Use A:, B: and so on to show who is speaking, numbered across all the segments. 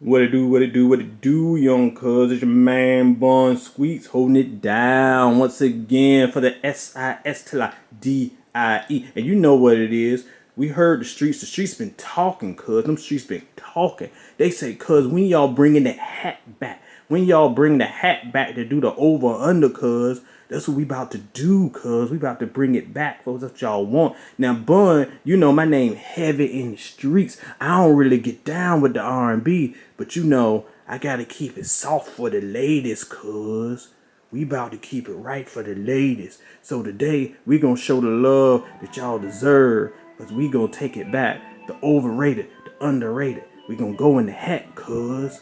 A: What it do, what it do, what it do, young cuz? It's your man Bun Squeaks holding it down once again for the SIS till I DIE. And you know what it is. We heard the streets been talking, cuz. Them streets been talking. They say, cuz, when y'all bringing that hat back? When y'all bring the hat back to do the over under, cuz? That's what we about to do, cuz. We about to bring it back, folks. That's what y'all want. Now, Bun, you know my name heavy in the streets. I don't really get down with the R&B, but you know, I gotta keep it soft for the ladies, cuz. We about to keep it right for the ladies. So today, we gonna show the love that y'all deserve, cuz we gonna take it back. The overrated, the underrated. We gonna go in the hat, cuz.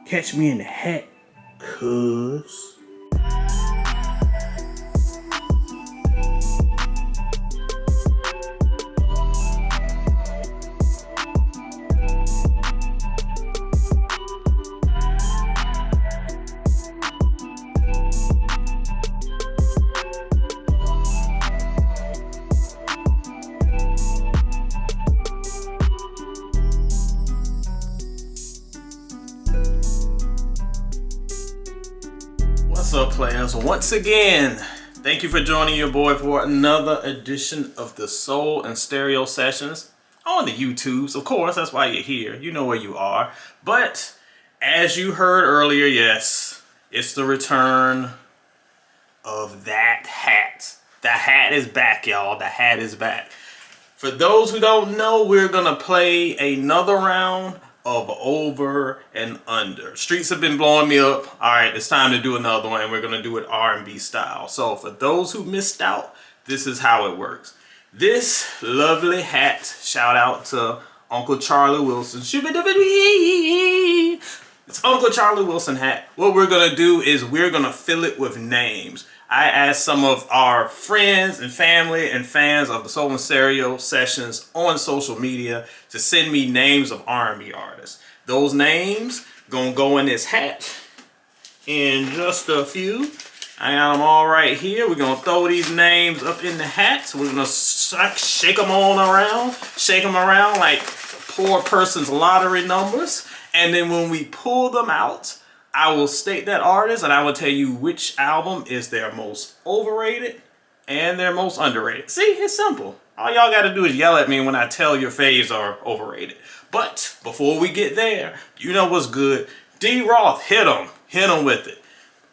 A: Catch me in the hat, cuz.
B: What's up, players? Once again, thank you for joining your boy for another edition of the Soul and Stereo Sessions on the YouTubes. Of course, that's why you're here. You know where you are. But as you heard earlier, yes, it's the return of that hat. The hat is back, y'all. The hat is back. For those who don't know, we're gonna play another round of over and under. Streets have been blowing me up. All right, it's time to do another one, and we're gonna do it R&B style. So for those who missed out, this is how it works. This lovely hat, shout out to Uncle Charlie Wilson. It's Uncle Charlie Wilson hat. What we're gonna do is we're gonna fill it with names. I asked some of our friends and family and fans of the Soul and Stereo Sessions on social media to send me names of R&B artists. Those names gonna go in this hat in just a few. I got them all right here. We're gonna throw these names up in the hat. So we're gonna shake them around like a poor person's lottery numbers. And then when we pull them out, I will state that artist and I will tell you which album is their most overrated and their most underrated. See, it's simple. All y'all got to do is yell at me when I tell your faves are overrated. But before we get there, you know what's good. D Roth, hit them with it.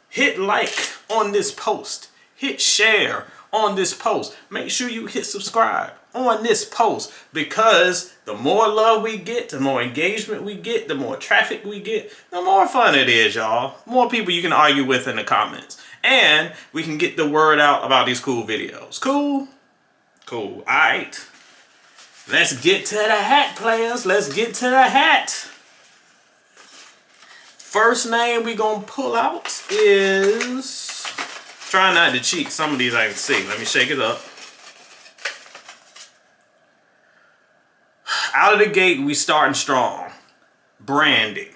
B: Hit like on this post. Hit share on this post. Make sure you hit subscribe on this post, because the more love we get, the more engagement we get, the more traffic we get, the more fun it is, y'all. More people you can argue with in the comments. And we can get the word out about these cool videos. Cool? Cool. Alright. Let's get to the hat, players. Let's get to the hat. First name we gonna pull out is... Try not to cheat. Some of these I can see. Let me shake it up. Out of the gate, we starting strong. Brandy.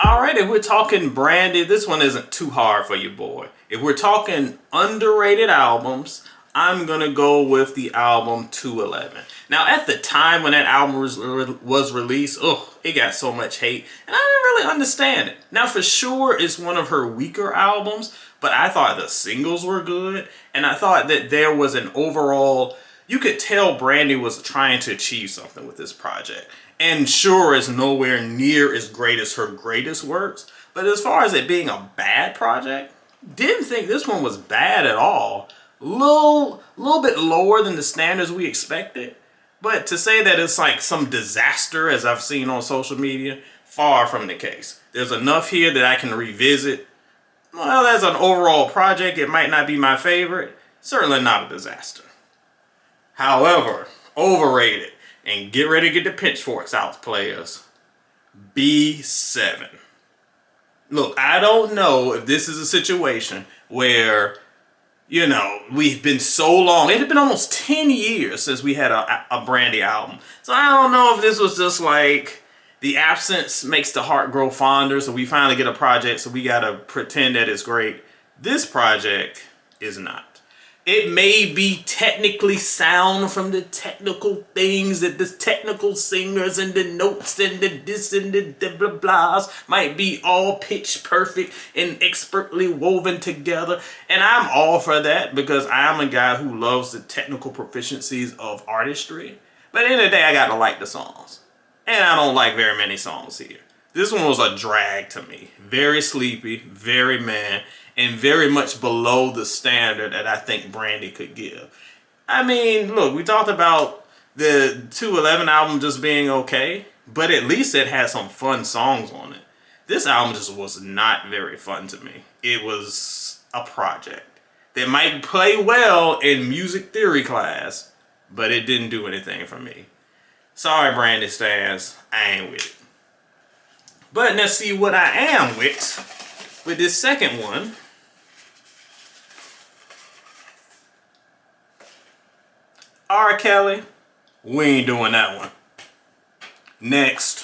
B: Alright, if we're talking Brandy, this one isn't too hard for you, boy. If we're talking underrated albums, I'm gonna go with the album 211. Now, at the time when that album was released, it got so much hate, and I didn't really understand it. Now, for sure, it's one of her weaker albums, but I thought the singles were good, and I thought that there was an overall... You could tell Brandy was trying to achieve something with this project. And sure, it's nowhere near as great as her greatest works, but as far as it being a bad project, didn't think this one was bad at all. Little bit lower than the standards we expected, but to say that it's like some disaster, as I've seen on social media, far from the case. There's enough here that I can revisit. Well, as an overall project, it might not be my favorite. Certainly not a disaster. However, overrated, and get ready to get the pitchforks out, players. B7. Look, I don't know if this is a situation where, you know, we've been so long. It had been almost 10 years since we had a Brandy album. So I don't know if this was just like the absence makes the heart grow fonder. So we finally get a project, so we got to pretend that it's great. This project is not. It may be technically sound from the technical things that the technical singers and the notes and the this and the blah blahs might be all pitch perfect and expertly woven together. And I'm all for that because I'm a guy who loves the technical proficiencies of artistry. But at the end of the day, I gotta like the songs. And I don't like very many songs here. This one was a drag to me. Very sleepy, very meh, and very much below the standard that I think Brandy could give. I mean, look, we talked about the 211 album just being okay, but at least it had some fun songs on it. This album just was not very fun to me. It was a project that might play well in music theory class, but it didn't do anything for me. Sorry, Brandy stans, I ain't with it. But let's see what I am with this second one. R. Kelly, we ain't doing that one. Next.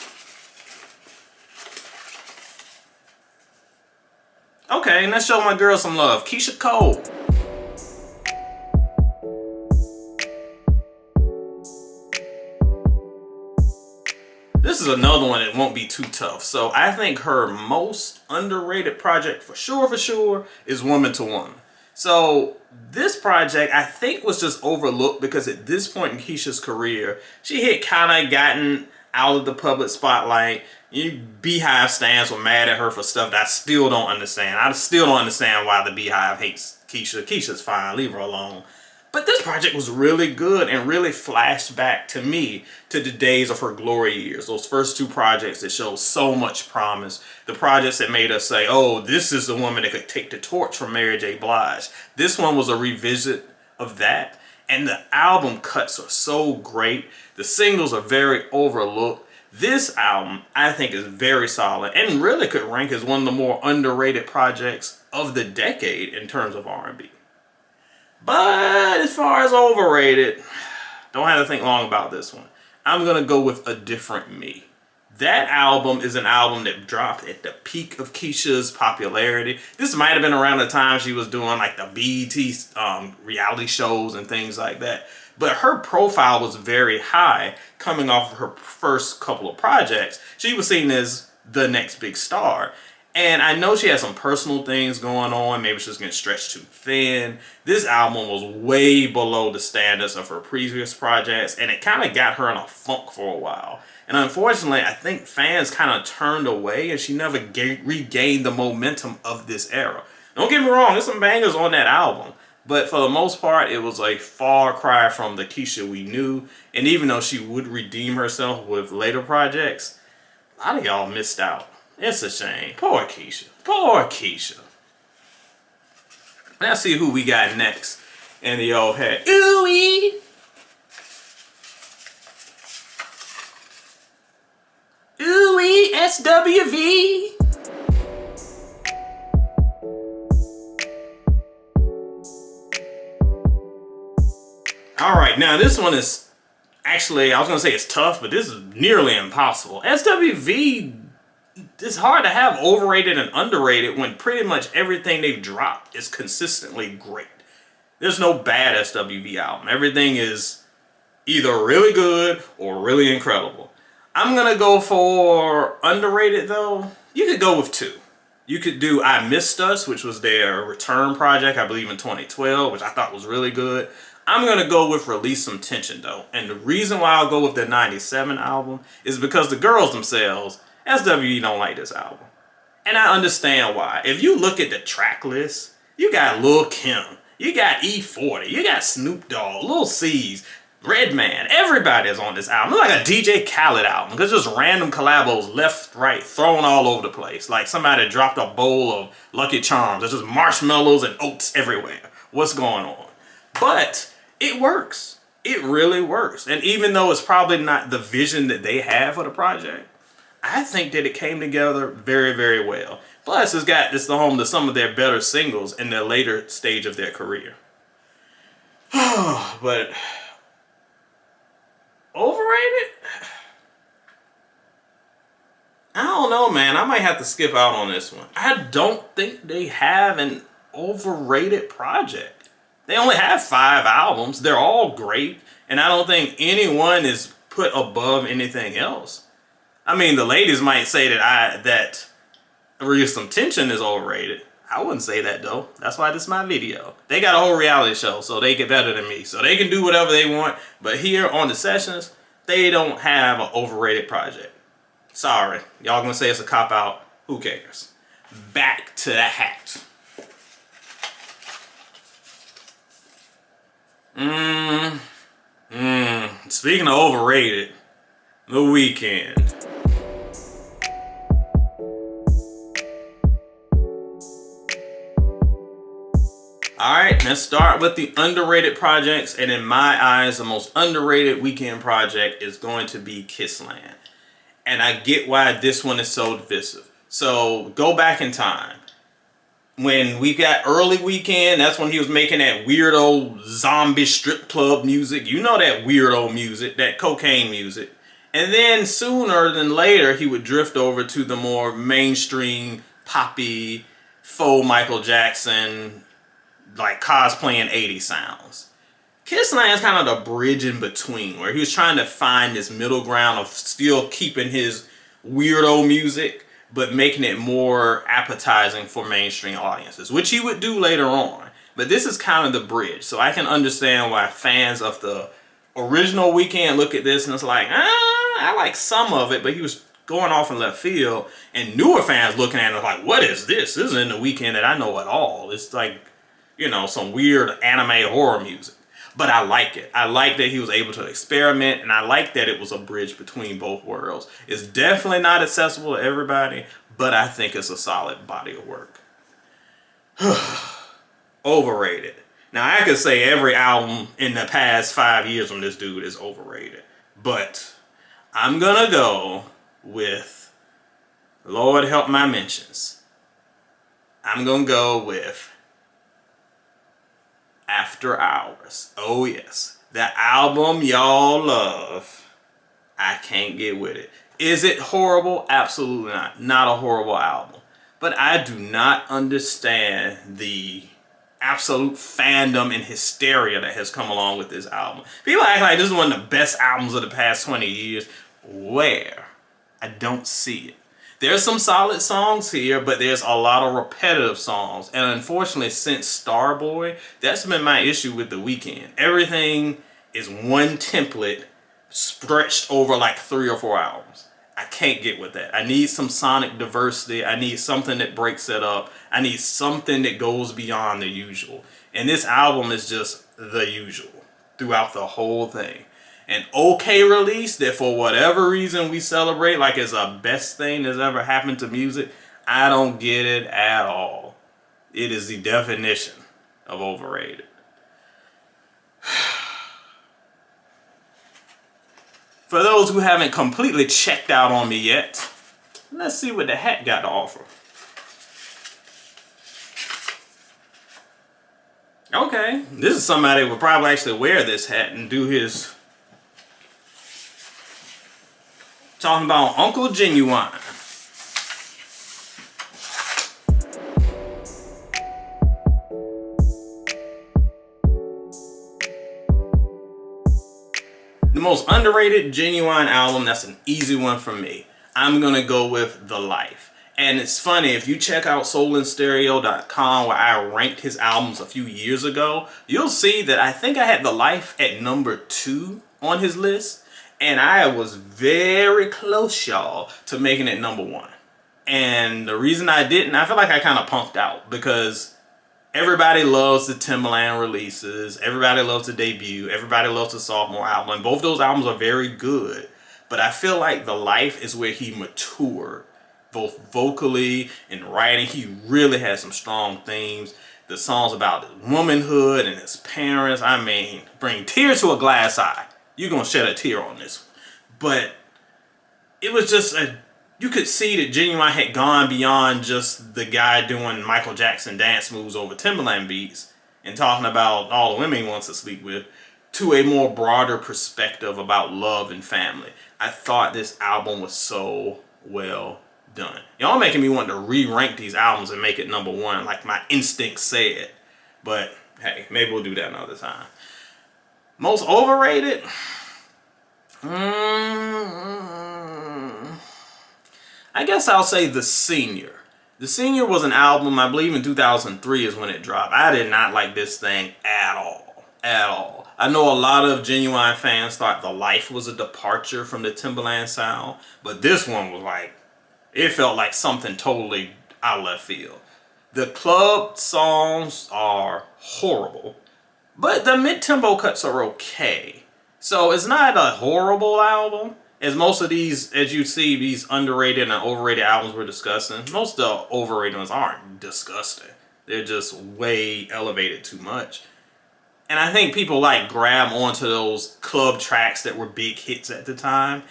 B: Okay, let's show my girl some love. Keisha Cole. This is another one that won't be too tough. So I think her most underrated project for sure is Woman to Woman. So this project I think was just overlooked because at this point in Keisha's career, she had kind of gotten out of the public spotlight. Beehive stans were mad at her for stuff that I still don't understand. I still don't understand why the Beehive hates Keisha. Keisha's fine, leave her alone. But this project was really good and really flashed back to me to the days of her glory years. Those first two projects that showed so much promise. The projects that made us say, oh, this is the woman that could take the torch from Mary J. Blige. This one was a revisit of that. And the album cuts are so great. The singles are very overlooked. This album, I think, is very solid and really could rank as one of the more underrated projects of the decade in terms of R&B. But as far as overrated, don't have to think long about this one. I'm going to go with A Different Me. That album is an album that dropped at the peak of Keisha's popularity. This might have been around the time she was doing like the BET reality shows and things like that. But her profile was very high coming off of her first couple of projects. She was seen as the next big star. And I know she had some personal things going on. Maybe she was getting stretched too thin. This album was way below the standards of her previous projects. And it kind of got her in a funk for a while. And unfortunately, I think fans kind of turned away. And she never regained the momentum of this era. Don't get me wrong. There's some bangers on that album. But for the most part, it was a far cry from the Keisha we knew. And even though she would redeem herself with later projects, a lot of y'all missed out. It's a shame. Poor Keisha. Poor Keisha. Let's see who we got next in the old head. Ooh-wee. Ooh-wee, SWV. Alright, now this one is actually, I was going to say it's tough, but this is nearly impossible. SWV, it's hard to have overrated and underrated when pretty much everything they've dropped is consistently great. There's no bad SWV album. Everything is either really good or really incredible. I'm going to go for underrated though. You could go with two. You could do I Missed Us, which was their return project, I believe in 2012, which I thought was really good. I'm going to go with Release Some Tension though. And the reason why I'll go with the 97 album is because the girls themselves, SWV don't like this album. And I understand why. If you look at the track list, you got Lil' Kim, you got E40, you got Snoop Dogg, Lil C's, Redman. Everybody is on this album. It's like a DJ Khaled album. Because just random collabos left, right, thrown all over the place. Like somebody dropped a bowl of Lucky Charms. There's just marshmallows and oats everywhere. What's going on? But it works. It really works. And even though it's probably not the vision that they have for the project, I think that it came together very, very well. Plus, it's the home to some of their better singles in their later stage of their career. But overrated? I don't know, man. I might have to skip out on this one. I don't think they have an overrated project. They only have 5 albums. They're all great, and I don't think anyone is put above anything else. I mean, the ladies might say that Real Some Tension is overrated. I wouldn't say that though. That's why this is my video. They got a whole reality show, so they get better than me. So they can do whatever they want. But here on the sessions, they don't have an overrated project. Sorry. Y'all gonna say it's a cop-out. Who cares? Back to the hat. Speaking of overrated, The Weeknd. Alright, let's start with the underrated projects, and in my eyes, the most underrated Weeknd project is going to be Kissland. And I get why this one is so divisive. So, go back in time. When we got early Weeknd, that's when he was making that weirdo zombie strip club music. You know that weirdo music, that cocaine music. And then sooner than later, he would drift over to the more mainstream, poppy, faux Michael Jackson, like cosplaying 80s sounds. Kissland's kind of the bridge in between, where he was trying to find this middle ground of still keeping his weirdo music, but making it more appetizing for mainstream audiences, which he would do later on. But this is kind of the bridge, so I can understand why fans of the original Weeknd look at this and it's like, I like some of it, but he was going off in left field. And newer fans looking at it like, what is this? This isn't the Weeknd that I know at all. It's like, you know, some weird anime horror music. But I like it. I like that he was able to experiment, and I like that it was a bridge between both worlds. It's definitely not accessible to everybody, but I think it's a solid body of work. Overrated. Now, I could say every album in the past 5 years from this dude is overrated, but I'm gonna go with, Lord help my mentions, I'm gonna go with After Hours. Oh yes. The album y'all love. I can't get with it. Is it horrible? Absolutely not. Not a horrible album. But I do not understand the absolute fandom and hysteria that has come along with this album. People act like this is one of the best albums of the past 20 years. Where? I don't see it. There's some solid songs here, but there's a lot of repetitive songs. And unfortunately, since Starboy, that's been my issue with The Weeknd. Everything is one template stretched over like 3 or 4 albums. I can't get with that. I need some sonic diversity. I need something that breaks it up. I need something that goes beyond the usual. And this album is just the usual throughout the whole thing. An okay release that for whatever reason we celebrate like it's the best thing that's ever happened to music. I don't get it at all. It is the definition of overrated. For those who haven't completely checked out on me yet, let's see what the hat got to offer. Okay, this is somebody who would probably actually wear this hat and do his... Talking about Uncle Genuine. The most underrated Genuine album, that's an easy one for me. I'm gonna go with The Life. And it's funny, if you check out soulandstereo.com where I ranked his albums a few years ago, you'll see that I think I had The Life at number 2 on his list. And I was very close, y'all, to making it number 1. And the reason I didn't, I feel like I kind of punked out because everybody loves the Timbaland releases. Everybody loves the debut. Everybody loves the sophomore album. And both those albums are very good. But I feel like The Life is where he matured, both vocally and writing. He really has some strong themes. The songs about his womanhood and his parents, I mean, bring tears to a glass eye. You're going to shed a tear on this one. But it was just you could see that Genuine had gone beyond just the guy doing Michael Jackson dance moves over Timbaland beats and talking about all the women he wants to sleep with to a more broader perspective about love and family. I thought this album was so well done. Y'all making me want to re-rank these albums and make it number 1 like my instinct said. But hey, maybe we'll do that another time. Most overrated? I guess I'll say The Senior. The Senior was an album, I believe in 2003 is when it dropped. I did not like this thing at all. At all. I know a lot of Genuine fans thought The Life was a departure from the Timbaland sound, but this one was like, it felt like something totally out of left field. The club songs are horrible, but the mid-tempo cuts are okay. So it's not a horrible album. As most of these, as you see, these underrated and overrated albums we're discussing, most of the overrated ones aren't disgusting. They're just way elevated too much. And I think people like grab onto those club tracks that were big hits at the time.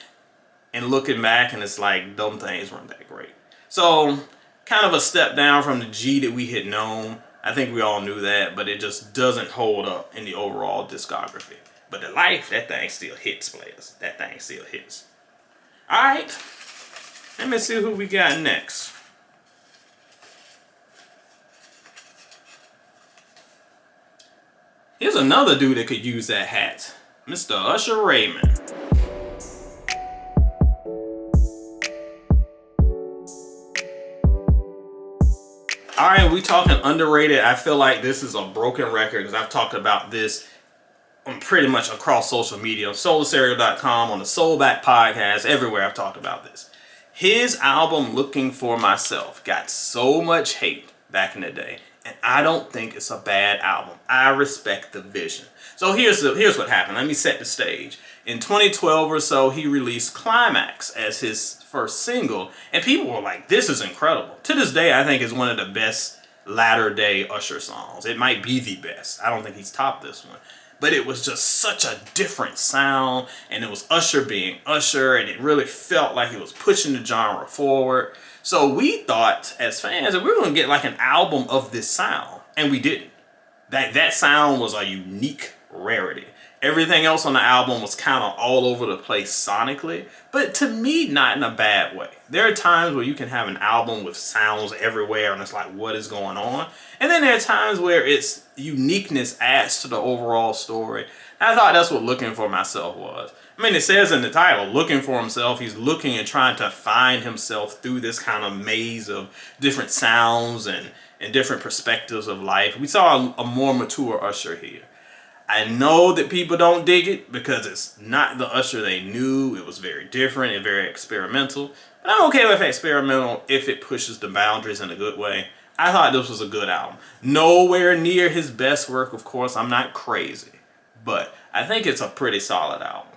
B: And looking back, and it's like, them things weren't that great. So, kind of a step down from the G that we had known. I think we all knew that, but it just doesn't hold up in the overall discography. But The Life, that thing still hits, players. That thing still hits. Alright. Let me see who we got next. Here's another dude that could use that hat. Mr. Usher Raymond. Alright, we talking underrated. I feel like this is a broken record because I've talked about this on pretty much across social media, on solarstereo.com, on the Soulback podcast, everywhere I've talked about this. His album, Looking for Myself, got so much hate back in the day, and I don't think it's a bad album. I respect the vision. So here's what happened. Let me set the stage. In 2012 or so, he released Climax as his first single, and people were like, this is incredible. To this day, I think it's one of the best latter-day Usher songs. It might be the best. I don't think he's topped this one. But it was just such a different sound, and it was Usher being Usher, and it really felt like it was pushing the genre forward. So we thought, as fans, that we were going to get like an album of this sound, and we didn't. That sound was a unique rarity. Everything else on the album was kind of all over the place sonically, but to me, not in a bad way. There are times where you can have an album with sounds everywhere and it's like, what is going on? And then there are times where its uniqueness adds to the overall story. And I thought that's what Looking for Myself was. I mean, it says in the title, looking for himself. He's looking and trying to find himself through this kind of maze of different sounds and different perspectives of life. We saw a more mature Usher here. I know that people don't dig it because it's not the Usher they knew. It was very different and very experimental. But I'm okay with experimental if it pushes the boundaries in a good way. I thought this was a good album. Nowhere near his best work, of course. I'm not crazy. But I think it's a pretty solid album.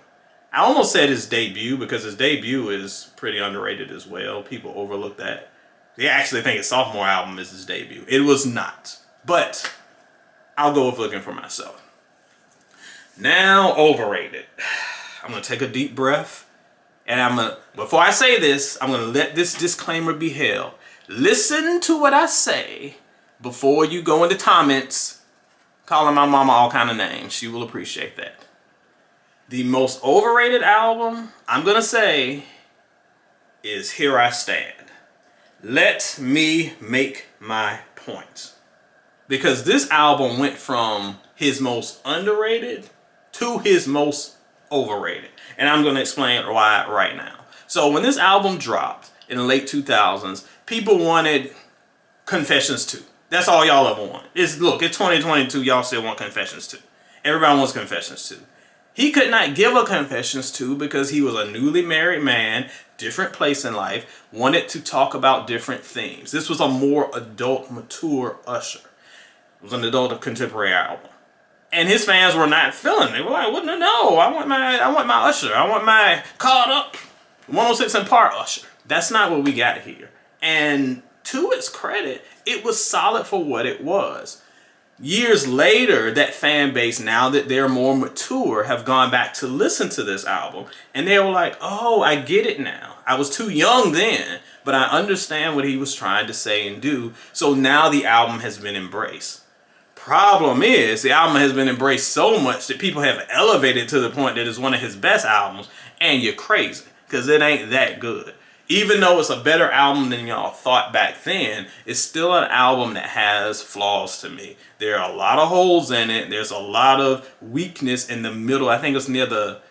B: I almost said his debut because his debut is pretty underrated as well. People overlook that. They actually think his sophomore album is his debut. It was not. But I'll go with Looking for Myself. Now, overrated. I'm going to take a deep breath. And before I say this, I'm going to let this disclaimer be held. Listen to what I say before you go into comments calling my mama all kind of names. She will appreciate that. The most overrated album, I'm going to say, is Here I Stand. Let me make my point. Because this album went from his most underrated to his most overrated. And I'm going to explain why right now. So when this album dropped in the late 2000s, people wanted Confessions 2. That's all y'all ever want. It's 2022, y'all still want Confessions 2. Everybody wants Confessions 2. He could not give a Confessions 2 because he was a newly married man, different place in life, wanted to talk about different themes. This was a more adult, mature Usher. It was an adult contemporary album. And his fans were not feeling it. They were like, "What? No, I want my Usher. I want my Caught Up 106 and Park Usher." That's not what we got here. And to its credit, it was solid for what it was. Years later, that fan base, now that they're more mature, have gone back to listen to this album. And they were like, oh, I get it now. I was too young then, but I understand what he was trying to say and do. So now the album has been embraced. Problem is, the album has been embraced so much that people have elevated to the point that it's one of his best albums, and you're crazy, because it ain't that good. Even though it's a better album than y'all thought back then, it's still an album that has flaws to me. There are a lot of holes in it. There's a lot of weakness in the middle. I think it's near the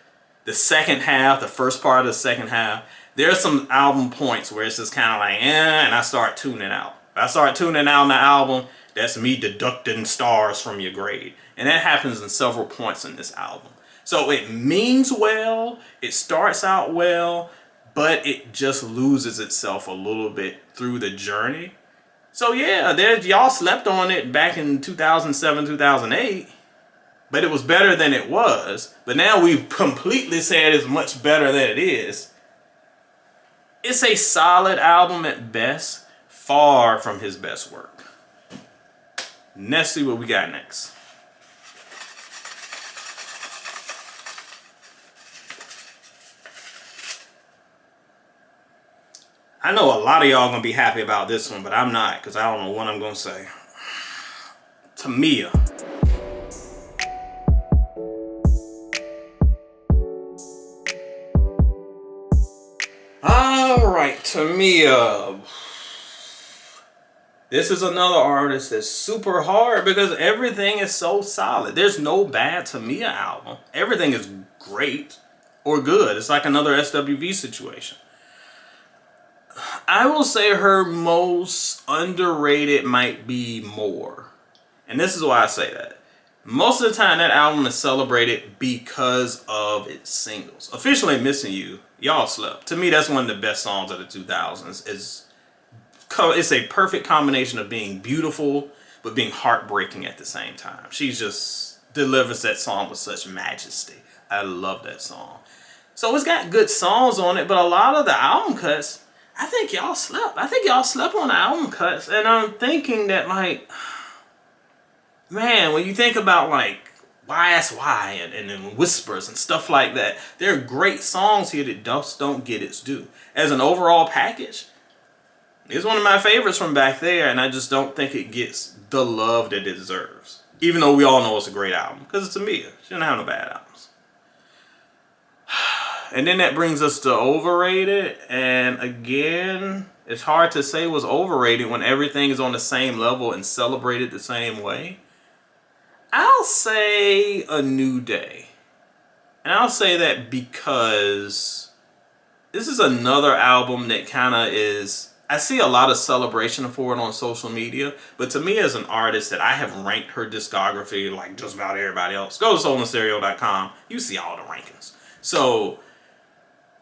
B: second half, the first part of the second half. There's some album points where it's just kind of like, and I start tuning out. If I start tuning out on the album, that's me deducting stars from your grade. And that happens in several points in this album. So it means well, it starts out well, but it just loses itself a little bit through the journey. So yeah, y'all slept on it back in 2007, 2008, but it was better than it was. But now we've completely said it's much better than it is. It's a solid album at best, far from his best work. Let's see what we got next. I know a lot of y'all gonna be happy about this one, but I'm not, because I don't know what I'm gonna say. Tamia. Alright, Tamia. This is another artist that's super hard because everything is so solid. There's no bad Tamia album. Everything is great or good. It's like another SWV situation. I will say her most underrated might be More. And this is why I say that. Most of the time that album is celebrated because of its singles. Officially Missing You, y'all slept. To me, that's one of the best songs of the 2000s. It's a perfect combination of being beautiful but being heartbreaking at the same time. She just delivers that song with such majesty. I love that song. So it's got good songs on it, but a lot of the album cuts, I think y'all slept. I think y'all slept on the album cuts. And I'm thinking that, like, man, when you think about, like, YSY and Whispers and stuff like that, there are great songs here that just don't get its due. As an overall package, it's one of my favorites from back there, and I just don't think it gets the love that it deserves. Even though we all know it's a great album, because it's Tamia. She doesn't have no bad albums. And then that brings us to Overrated. And again, it's hard to say what's overrated when everything is on the same level and celebrated the same way. I'll say A New Day. And I'll say that because this is another album that kind of is... I see a lot of celebration for it on social media, but to me as an artist that I have ranked her discography like just about everybody else. Go to soulandstereo.com. You see all the rankings. So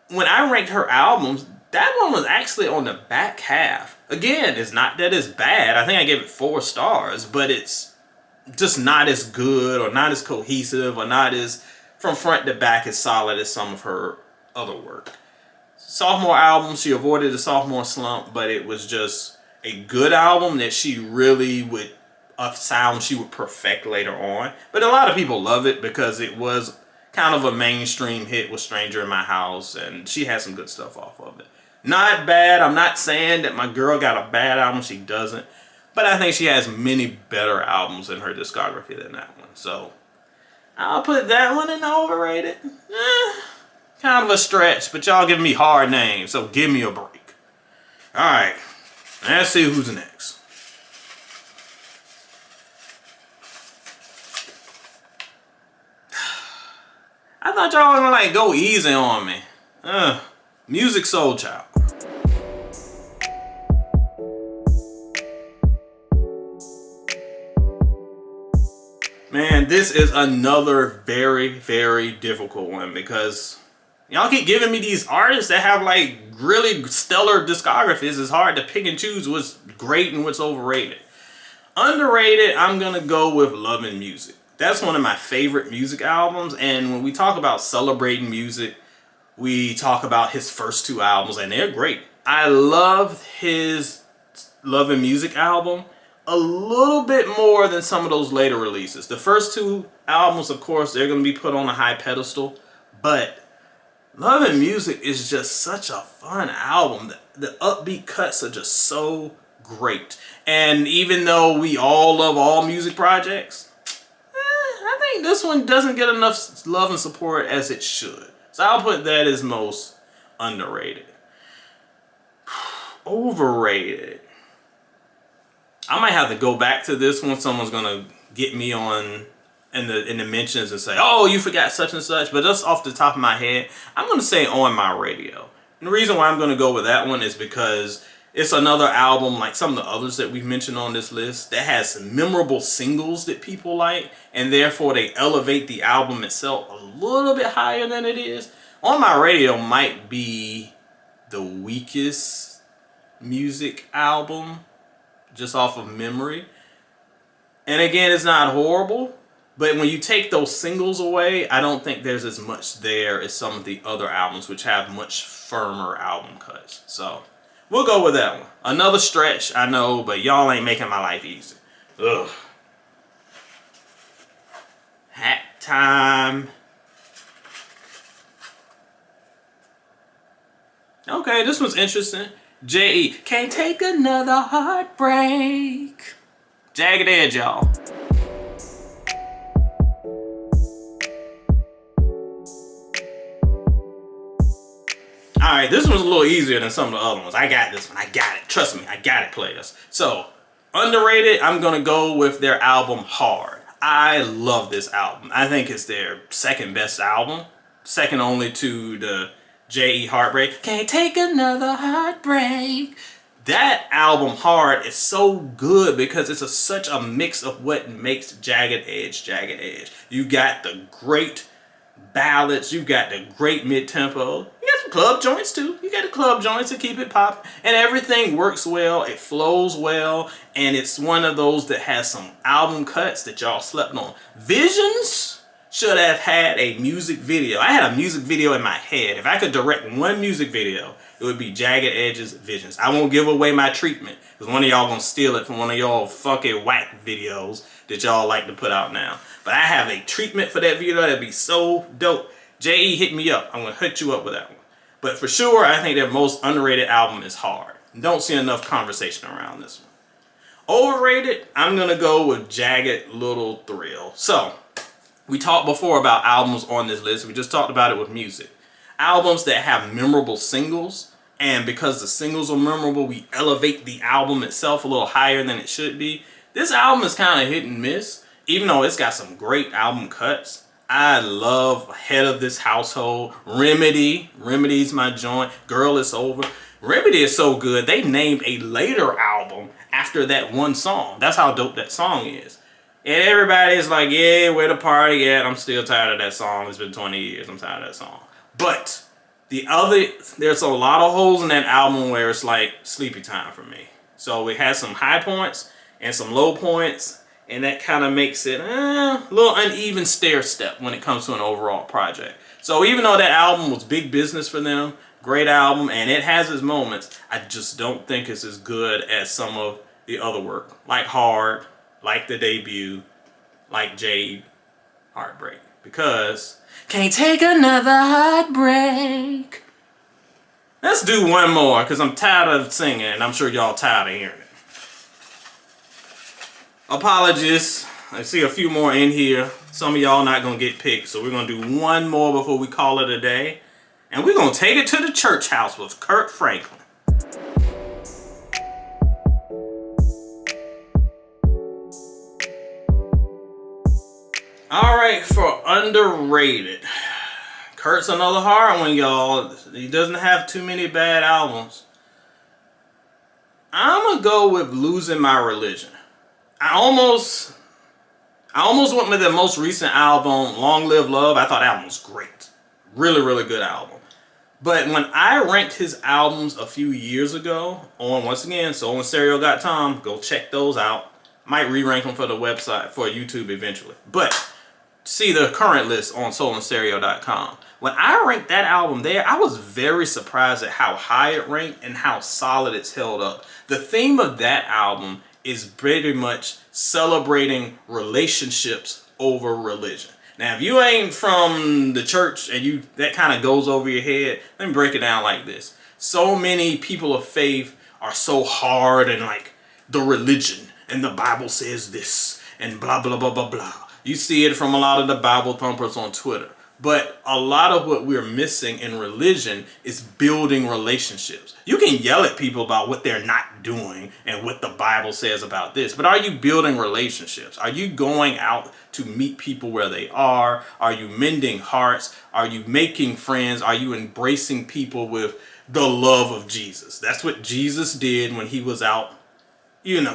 B: when I ranked her albums, that one was actually on the back half. Again, it's not that it's bad. I think I gave it 4 stars, but it's just not as good or not as cohesive or not as from front to back as solid as some of her other work. Sophomore album, she avoided the sophomore slump, but it was just a good album that she really would, a sound she would perfect later on. But a lot of people love it because it was kind of a mainstream hit with Stranger in My House, and she had some good stuff off of it. Not bad. I'm not saying that my girl got a bad album. She doesn't. But I think she has many better albums in her discography than that one. So I'll put that one in the Overrated. Kind of a stretch, but y'all giving me hard names, so give me a break. Alright, let's see who's next. I thought y'all were gonna like go easy on me. Music Soul Child. Man, this is another very, very difficult one because y'all keep giving me these artists that have like really stellar discographies. It's hard to pick and choose what's great and what's overrated. Underrated, I'm gonna go with Love and Music. That's one of my favorite music albums, and when we talk about celebrating music, we talk about his first 2 albums, and they're great. I love his Love and Music album a little bit more than some of those later releases. The first 2 albums, of course, they're gonna be put on a high pedestal, but Love and Music is just such a fun album. The upbeat cuts are just so great. And even though we all love all music projects, I think this one doesn't get enough love and support as it should. So I'll put that as most underrated. Overrated. I might have to go back to this one. Someone's gonna get me on in the mentions and say, "Oh, you forgot such and such." But just off the top of my head, I'm gonna say On My Radio. And the reason why I'm gonna go with that one is because it's another album like some of the others that we've mentioned on this list that has some memorable singles that people like, and therefore they elevate the album itself a little bit higher than it is. On My Radio might be the weakest music album just off of memory. And again, it's not horrible, but when you take those singles away, I don't think there's as much there as some of the other albums, which have much firmer album cuts. So we'll go with that one. Another stretch, I know, but y'all ain't making my life easy. Ugh. Hat time. Okay, this one's interesting. J.E. Can't take another heartbreak. Jagged Edge, y'all. Alright, this one's a little easier than some of the other ones. I got this one. I got it. Trust me, I got it, players. So, underrated, I'm going to go with their album Hard. I love this album. I think it's their second best album. Second only to the J.E. Heartbreak. Can't take another heartbreak. That album Hard is so good because it's such a mix of what makes Jagged Edge Jagged Edge. You got the great ballads, you got the great mid-tempo, you got some club joints too. You got the club joints to keep it popping, and everything works well, it flows well, and it's one of those that has some album cuts that y'all slept on. Visions should have had a music video. I had a music video in my head. If I could direct one music video, it would be Jagged Edge's Visions. I won't give away my treatment because one of y'all gonna steal it from one of y'all fucking whack videos that y'all like to put out now. But I have a treatment for that video that'd be so dope. J.E. hit me up. I'm gonna hit you up with that one. But for sure, I think their most underrated album is Hard. Don't see enough conversation around this one. Overrated, I'm gonna go with Jagged Little Thrill. So, we talked before about albums on this list. We just talked about it with music. Albums that have memorable singles, and because the singles are memorable, we elevate the album itself a little higher than it should be. This album is kind of hit and miss, even though it's got some great album cuts. I love Head of This Household, Remedy's my joint, Girl It's Over. Remedy is so good, they named a later album after that one song. That's how dope that song is. And everybody's like, yeah, where the party at? I'm still tired of that song. It's been 20 years. I'm tired of that song. But there's a lot of holes in that album where it's like sleepy time for me. So it has some high points and some low points. And that kind of makes it a little uneven stair step when it comes to an overall project. So even though that album was big business for them, great album, and it has its moments, I just don't think it's as good as some of the other work. Like Hard, like the debut, like J Heartbreak. Because can't take another heartbreak. Let's do one more because I'm tired of singing and I'm sure y'all tired of hearing it. Apologies. I see a few more in here. Some of y'all not going to get picked, so we're going to do one more before we call it a day. And we're going to take it to the church house with Kirk Franklin. Alright, for underrated. Kurt's another hard one, y'all. He doesn't have too many bad albums. I'm going to go with Losing My Religion. I almost went with the most recent album, Long Live Love. I thought that album was great. Really, really good album. But when I ranked his albums a few years ago on, once again, soulandstereo.com, go check those out. Might re-rank them for the website, for YouTube eventually. But see the current list on soulandstereo.com. When I ranked that album there, I was very surprised at how high it ranked and how solid it's held up. The theme of that album is pretty much celebrating relationships over religion. Now, if you ain't from the church and that kind of goes over your head, let me break it down like this. So many people of faith are so hard and like the religion and the Bible says this and blah, blah, blah, blah, blah. You see it from a lot of the Bible thumpers on Twitter. But a lot of what we're missing in religion is building relationships. You can yell at people about what they're not doing and what the Bible says about this, but are you building relationships? Are you going out to meet people where they are? Are you mending hearts? Are you making friends? Are you embracing people with the love of Jesus? That's what Jesus did when he was out,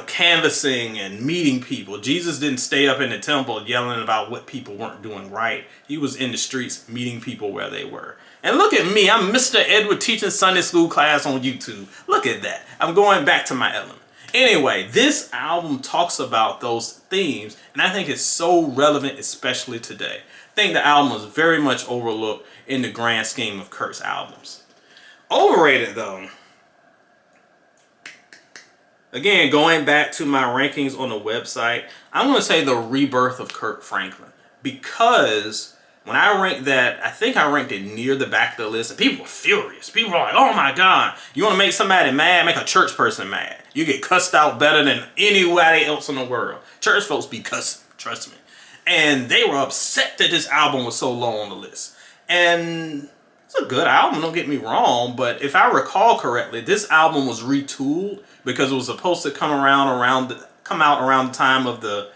B: canvassing and meeting people. Jesus didn't stay up in the temple yelling about what people weren't doing right. He was in the streets meeting people where they were. And look at me, I'm Mr. Edward teaching Sunday school class on YouTube. Look at that. I'm going back to my element. Anyway, this album talks about those themes, and I think it's so relevant, especially today. I think the album was very much overlooked in the grand scheme of Kurt's albums. Overrated, though. Again, going back to my rankings on the website, I'm going to say the rebirth of Kurt Franklin. Because when I ranked that, I think I ranked it near the back of the list. And people were furious. People were like, oh my God, you want to make somebody mad? Make a church person mad. You get cussed out better than anybody else in the world. Church folks be cussing, trust me. And they were upset that this album was so low on the list. And it's a good album, don't get me wrong, but if I recall correctly, this album was retooled because it was supposed to come out around the time of the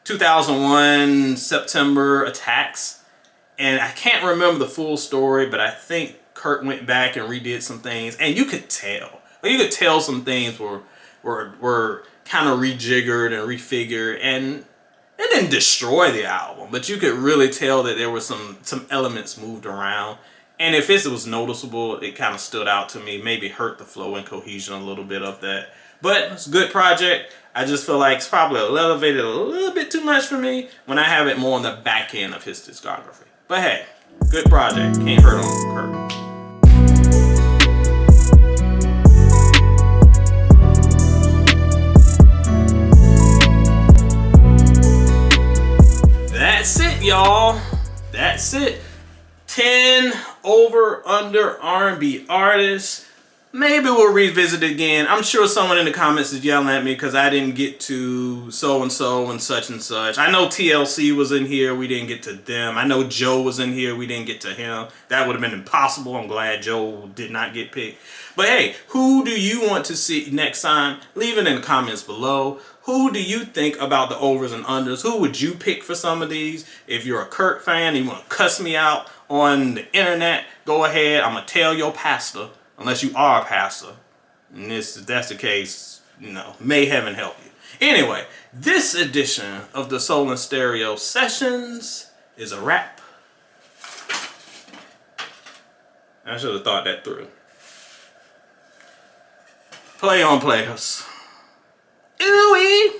B: 2001 September attacks. And I can't remember the full story, but I think Kurt went back and redid some things, and you could tell. You could tell some things were kind of rejiggered and refigured, and it didn't destroy the album, but you could really tell that there were some elements moved around. And if it was noticeable, it kind of stood out to me. Maybe hurt the flow and cohesion a little bit of that. But it's a good project. I just feel like it's probably elevated a little bit too much for me when I have it more on the back end of his discography. But hey, good project. Can't hurt on Kurt. That's it, y'all. That's it. 10 over under R&B artists. Maybe we'll revisit it again. I'm sure someone in the comments is yelling at me because I didn't get to so-and-so and such and such. I know TLC was in here. We didn't get to them. I know Joe was in here. We didn't get to him. That would have been impossible. I'm glad Joe did not get picked. But hey, who do you want to see next time? Leave it in the comments below. Who do you think about the overs and unders? Who would you pick for some of these? If you're a Kurt fan and you want to cuss me out on the internet, go ahead. I'm going to tell your pastor. Unless you are a pastor. And if that's the case, may heaven help you. Anyway, this edition of the Soul and Stereo Sessions is a wrap. I should have thought that through. Play on, players. Ooh-wee!